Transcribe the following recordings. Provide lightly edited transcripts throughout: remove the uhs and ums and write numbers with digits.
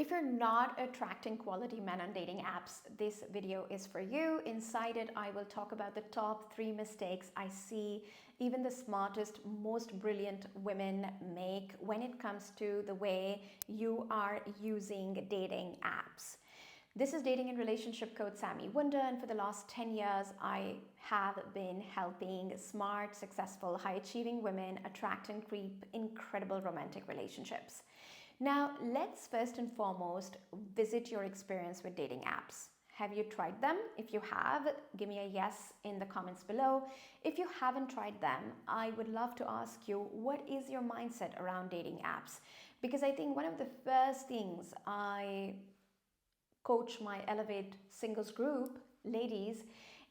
If you're not attracting quality men on dating apps, this video is for you. Inside it, I will talk about the top 3 mistakes I see even the smartest, most brilliant women make when it comes to the way you are using dating apps. This is Dating and Relationship Coach Sami Wunder, and for the last 10 years, I have been helping smart, successful, high-achieving women attract and keep incredible romantic relationships. Now, let's first and foremost visit your experience with dating apps. Have you tried them? If you have, give me a yes in the comments below. If you haven't tried them, I would love to ask you, what is your mindset around dating apps? Because I think one of the first things I coach my Elevate Singles group, ladies,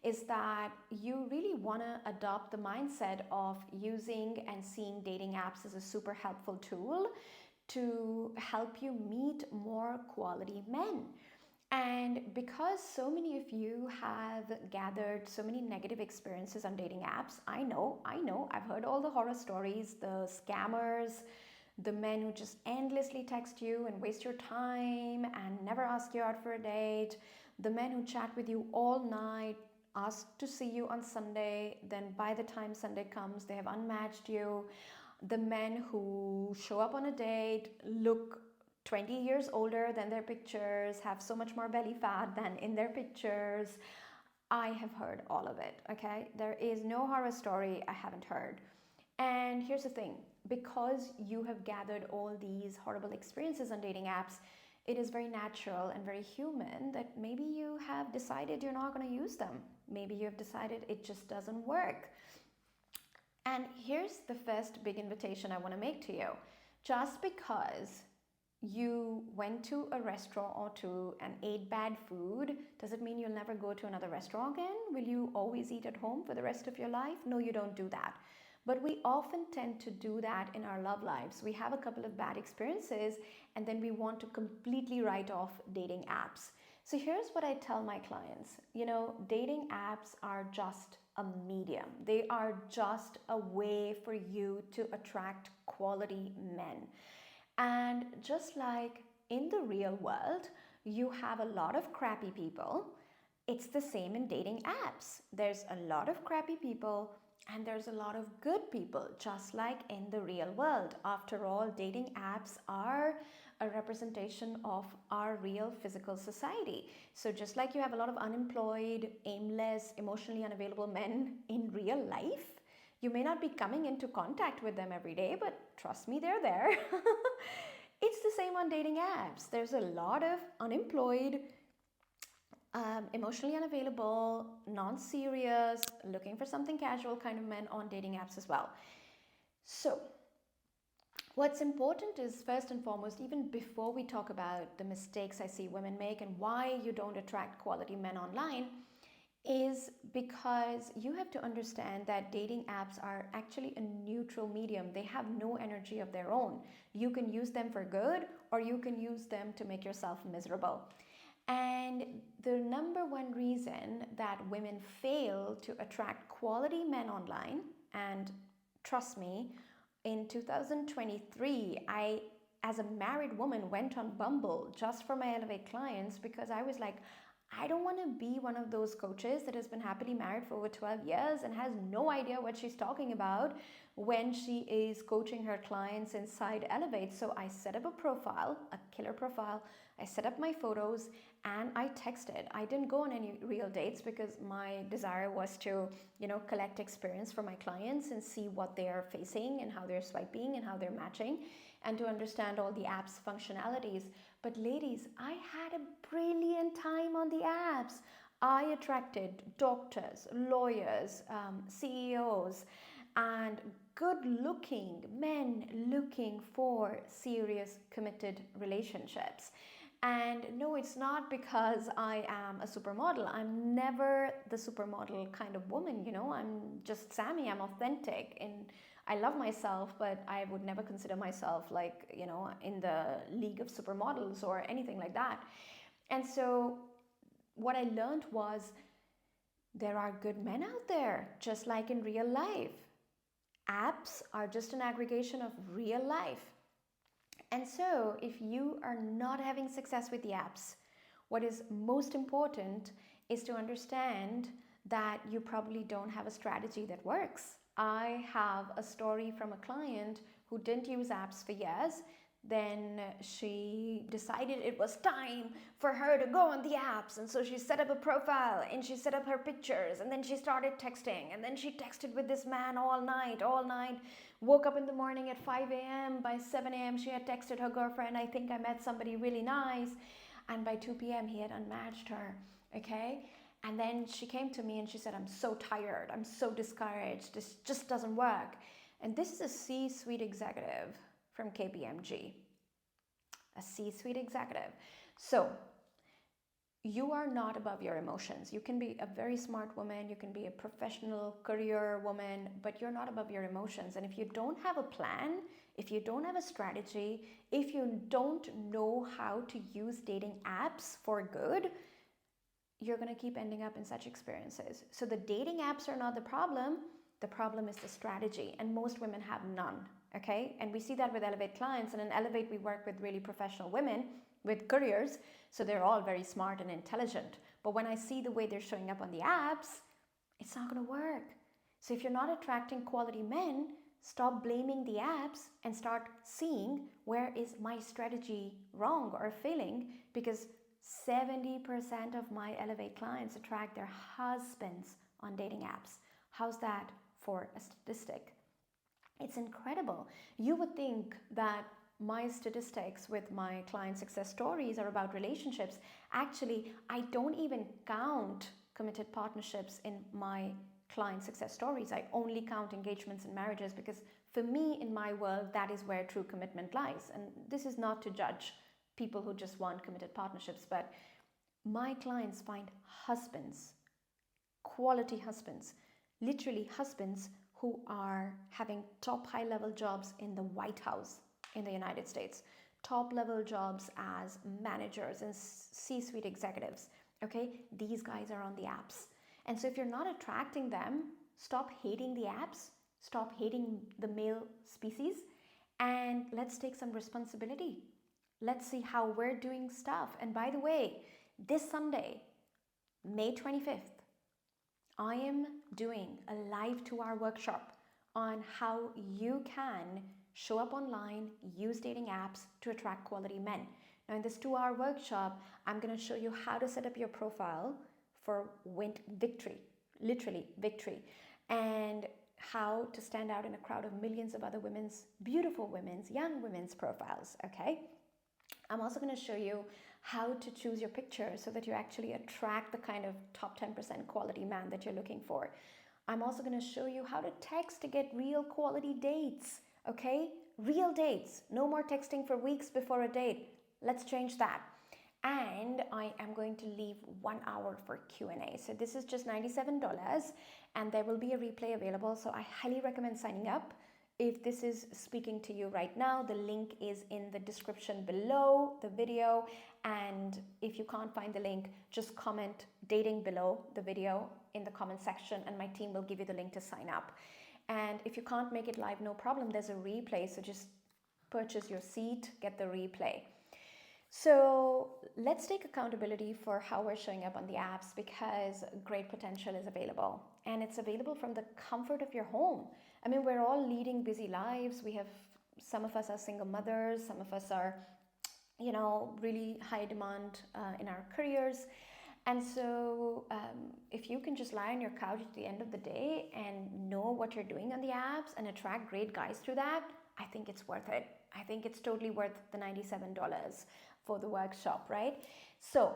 is that you really want to adopt the mindset of using and seeing dating apps as a super helpful tool to help you meet more quality men. And because so many of you have gathered so many negative experiences on dating apps, I know, I've heard all the horror stories, the scammers, the men who just endlessly text you and waste your time and never ask you out for a date, the men who chat with you all night, ask to see you on Sunday, then by the time Sunday comes, they have unmatched you, the men who show up on a date, look 20 years older than their pictures, have so much more belly fat than in their pictures. I have heard all of it, okay? There is no horror story I haven't heard. And here's the thing, because you have gathered all these horrible experiences on dating apps, it is very natural and very human that maybe you have decided you're not going to use them. Maybe you have decided it just doesn't work. And here's the first big invitation I want to make to you. Just because you went to a restaurant or two and ate bad food, does it mean you'll never go to another restaurant again? Will you always eat at home for the rest of your life? No, you don't do that. But we often tend to do that in our love lives. We have a couple of bad experiences and then we want to completely write off dating apps. So here's what I tell my clients. Dating apps are just a medium. They are just a way for you to attract quality men. And just like in the real world, you have a lot of crappy people. It's the same in dating apps. There's a lot of crappy people and there's a lot of good people, just like in the real world. After all, dating apps are a representation of our real physical society. So just like you have a lot of unemployed, aimless, emotionally unavailable men in real life, you may not be coming into contact with them every day, but trust me, they're there. It's the same on dating apps. There's a lot of unemployed, emotionally unavailable, non-serious, looking for something casual kind of men on dating apps as well. So what's important is, first and foremost, even before we talk about the mistakes I see women make and why you don't attract quality men online, is because you have to understand that dating apps are actually a neutral medium. They have no energy of their own. You can use them for good or you can use them to make yourself miserable. And the number one reason that women fail to attract quality men online, and trust me, in 2023, I, as a married woman, went on Bumble just for my Elevate clients because I was like, I don't want to be one of those coaches that has been happily married for over 12 years and has no idea what she's talking about when she is coaching her clients inside Elevate. So I set up a profile, a killer profile. I set up my photos and I texted. I didn't go on any real dates because my desire was to, collect experience from my clients and see what they are facing and how they're swiping and how they're matching, and to understand all the app's functionalities. But ladies, I had a brilliant time on the apps. I attracted doctors, lawyers, CEOs, and good-looking men looking for serious, committed relationships. And no, it's not because I am a supermodel. I'm never the supermodel kind of woman, I'm just Sami. I'm authentic and I love myself, but I would never consider myself like, in the league of supermodels or anything like that. And so what I learned was there are good men out there, just like in real life. Apps are just an aggregation of real life. And so, if you are not having success with the apps, what is most important is to understand that you probably don't have a strategy that works. I have a story from a client who didn't use apps for years. Then she decided it was time for her to go on the apps. And so she set up a profile and she set up her pictures. And then she started texting. And then she texted with this man all night. Woke up in the morning at 5 a.m. By 7 a.m. she had texted her girlfriend, I think I met somebody really nice. And by 2 p.m. he had unmatched her. Okay? And then she came to me and she said, I'm so tired. I'm so discouraged. This just doesn't work. And this is a C-suite executive from KPMG, a C-suite executive. So you are not above your emotions. You can be a very smart woman, you can be a professional career woman, but you're not above your emotions. And if you don't have a plan, if you don't have a strategy, if you don't know how to use dating apps for good, you're going to keep ending up in such experiences. So the dating apps are not the problem is the strategy, and most women have none. Okay, and we see that with Elevate clients, and in Elevate we work with really professional women with careers, so they're all very smart and intelligent. But when I see the way they're showing up on the apps, it's not going to work. So if you're not attracting quality men, stop blaming the apps and start seeing where is my strategy wrong or failing, because 70% of my Elevate clients attract their husbands on dating apps. How's that for a statistic? It's incredible. You would think that my statistics with my client success stories are about relationships. Actually, I don't even count committed partnerships in my client success stories. I only count engagements and marriages, because for me, in my world, that is where true commitment lies. And this is not to judge people who just want committed partnerships, but my clients find husbands, quality husbands, literally husbands who are having top high-level jobs in the White House in the United States, top-level jobs as managers and C-suite executives. Okay, these guys are on the apps. And so if you're not attracting them, stop hating the apps, stop hating the male species, and let's take some responsibility. Let's see how we're doing stuff. And by the way, this Sunday, May 25th, I am doing a live 2-hour workshop on how you can show up online, use dating apps to attract quality men. Now in this 2-hour workshop, I'm going to show you how to set up your profile for victory, literally victory, and how to stand out in a crowd of millions of other women's, beautiful women's, young women's profiles, okay? I'm also going to show you how to choose your picture so that you actually attract the kind of top 10% quality man that you're looking for. I'm also going to show you how to text to get real quality dates, okay? Real dates. No more texting for weeks before a date. Let's change that. And I am going to leave 1 hour for Q&A. So this is just $97, and there will be a replay available. So I highly recommend signing up. If this is speaking to you right now, the link is in the description below the video. And if you can't find the link, just comment dating below the video in the comment section, and my team will give you the link to sign up. And if you can't make it live, no problem. There's a replay. So just purchase your seat, get the replay. So let's take accountability for how we're showing up on the apps, because great potential is available, and it's available from the comfort of your home. I mean, we're all leading busy lives. We have, some of us are single mothers, some of us are, really high demand in our careers. And so if you can just lie on your couch at the end of the day and know what you're doing on the apps and attract great guys through that, I think it's worth it. I think it's totally worth the $97 for the workshop, right? So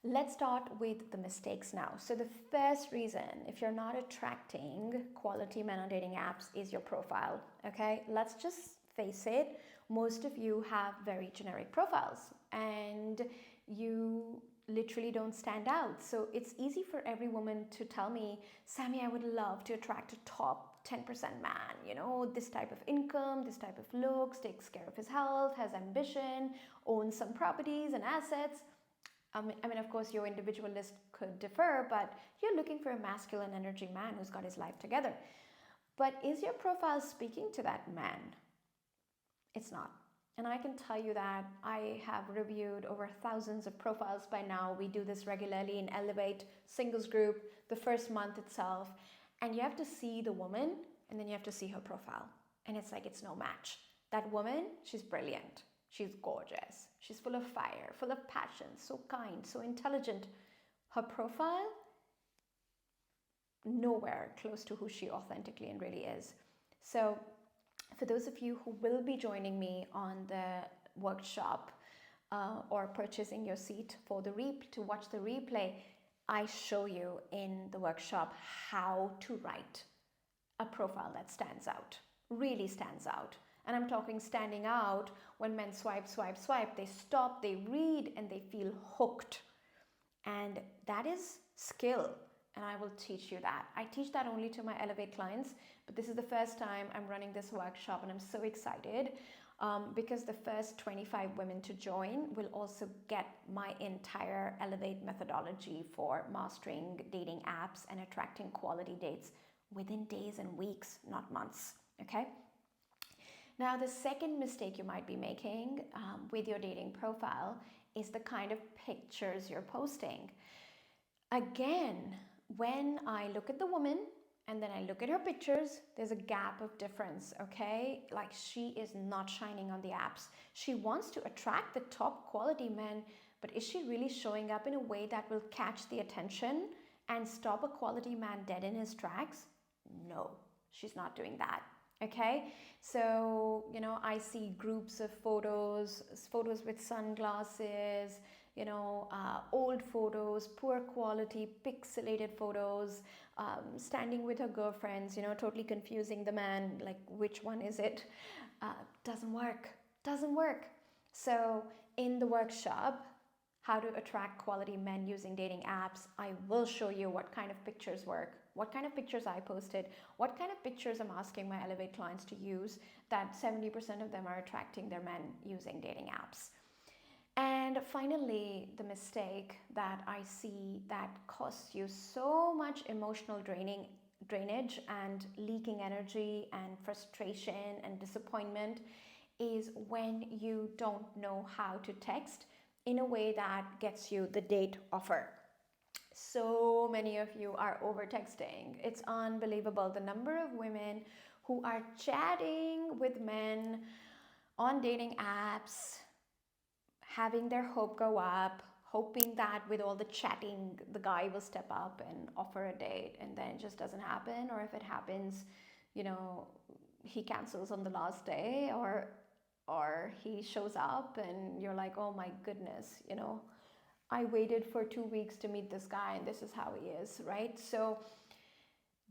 let's start with the mistakes now. So the first reason, if you're not attracting quality men on dating apps, is your profile, okay? Let's just face it. Most of you have very generic profiles and you literally don't stand out. So it's easy for every woman to tell me, Sami, I would love to attract a top 10% man, this type of income, this type of looks, takes care of his health, has ambition, owns some properties and assets. I mean, of course, your individual list could differ, but you're looking for a masculine energy man who's got his life together. But is your profile speaking to that man? It's not. And I can tell you that I have reviewed over thousands of profiles by now. We do this regularly in Elevate Singles Group, the first month itself. And you have to see the woman and then you have to see her profile. And it's like it's no match. That woman, she's brilliant. She's gorgeous. She's full of fire, full of passion, so kind, so intelligent. Her profile, nowhere close to who she authentically and really is. So for those of you who will be joining me on the workshop or purchasing your seat for the to watch the replay, I show you in the workshop how to write a profile that stands out, really stands out. And I'm talking standing out when men swipe, swipe, swipe, they stop, they read, and they feel hooked. And that is skill. And I will teach you that. I teach that only to my Elevate clients, but this is the first time I'm running this workshop and I'm so excited because the first 25 women to join will also get my entire Elevate methodology for mastering dating apps and attracting quality dates within days and weeks, not months, okay? Now, the second mistake you might be making with your dating profile is the kind of pictures you're posting. Again, when I look at the woman and then I look at her pictures, there's a gap of difference, okay? Like she is not shining on the apps. She wants to attract the top quality men, but is she really showing up in a way that will catch the attention and stop a quality man dead in his tracks? No, she's not doing that, okay? So, you know, I see groups of photos with sunglasses, you know, old photos, poor quality, pixelated photos, standing with her girlfriends, you know, totally confusing the man, like which one is it? Doesn't work. So in the workshop, how to attract quality men using dating apps, I will show you what kind of pictures work, what kind of pictures I posted, what kind of pictures I'm asking my Elevate clients to use, that 70% of them are attracting their men using dating apps. And finally, the mistake that I see that costs you so much emotional drainage and leaking energy and frustration and disappointment is when you don't know how to text in a way that gets you the date offer. So many of you are over texting. It's unbelievable. The number of women who are chatting with men on dating apps, having their hope go up, hoping that with all the chatting, the guy will step up and offer a date, and then it just doesn't happen. Or if it happens, you know, he cancels on the last day, or he shows up and you're like, oh my goodness, you know, I waited for 2 weeks to meet this guy and this is how he is, right? So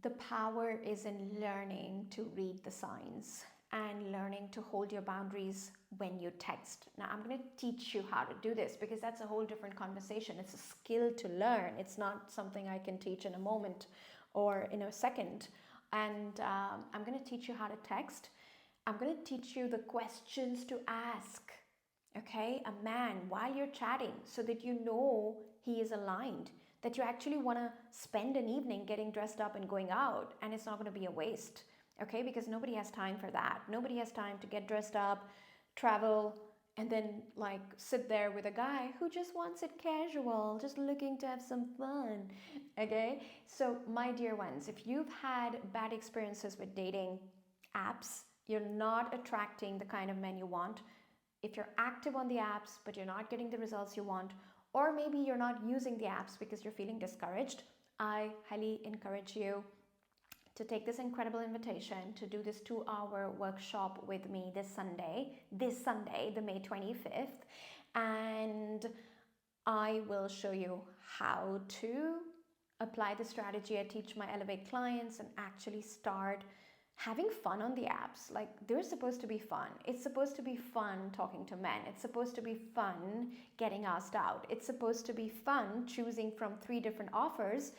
the power is in learning to read the signs and learning to hold your boundaries when you text. Now, I'm going to teach you how to do this because that's a whole different conversation. It's a skill to learn. It's not something I can teach in a moment or in a second. And I'm going to teach you how to text. I'm going to teach you the questions to ask, okay, a man while you're chatting so that you know he is aligned, that you actually want to spend an evening getting dressed up and going out, and it's not going to be a waste. Okay, because nobody has time for that. Nobody has time to get dressed up, travel, and then like sit there with a guy who just wants it casual, just looking to have some fun. Okay, so my dear ones, if you've had bad experiences with dating apps, you're not attracting the kind of men you want. If you're active on the apps, but you're not getting the results you want, or maybe you're not using the apps because you're feeling discouraged, I highly encourage you to take this incredible invitation to do this 2-hour workshop with me this Sunday, the May 25th. And I will show you how to apply the strategy I teach my Elevate clients and actually start having fun on the apps. Like, they're supposed to be fun. It's supposed to be fun talking to men. It's supposed to be fun getting asked out. It's supposed to be fun choosing from 3 different offers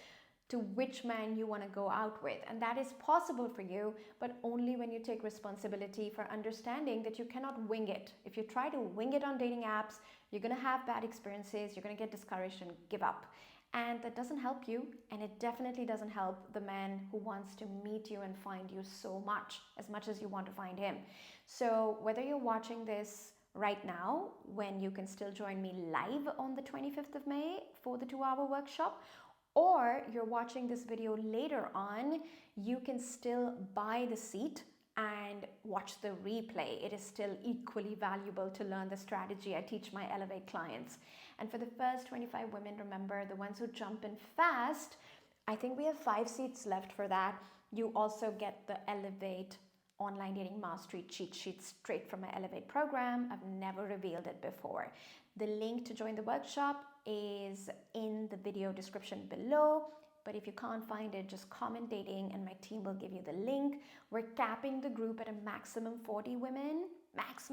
to which man you want to go out with. And that is possible for you, but only when you take responsibility for understanding that you cannot wing it. If you try to wing it on dating apps, you're going to have bad experiences, you're going to get discouraged and give up. And that doesn't help you, and it definitely doesn't help the man who wants to meet you and find you so much, as much as you want to find him. So whether you're watching this right now, when you can still join me live on the 25th of May for the 2-hour workshop, or you're watching this video later on, you can still buy the seat and watch the replay. It is still equally valuable to learn the strategy I teach my Elevate clients. And for the first 25 women, remember, the ones who jump in fast, I think we have 5 seats left for that. You also get the Elevate Online Dating Mastery cheat sheet straight from my Elevate program. I've never revealed it before. The link to join the workshop is in the video description below. But if you can't find it, just comment dating and my team will give you the link. We're capping the group at a maximum 40 women, max,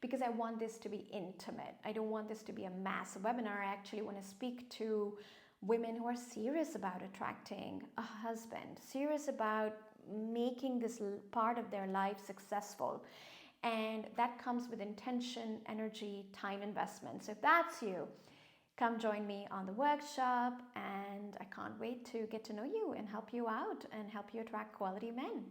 because I want this to be intimate. I don't want this to be a mass webinar. I actually want to speak to women who are serious about attracting a husband, serious about making this part of their life successful. And that comes with intention, energy, time investment. So if that's you, come join me on the workshop, and I can't wait to get to know you and help you out and help you attract quality men.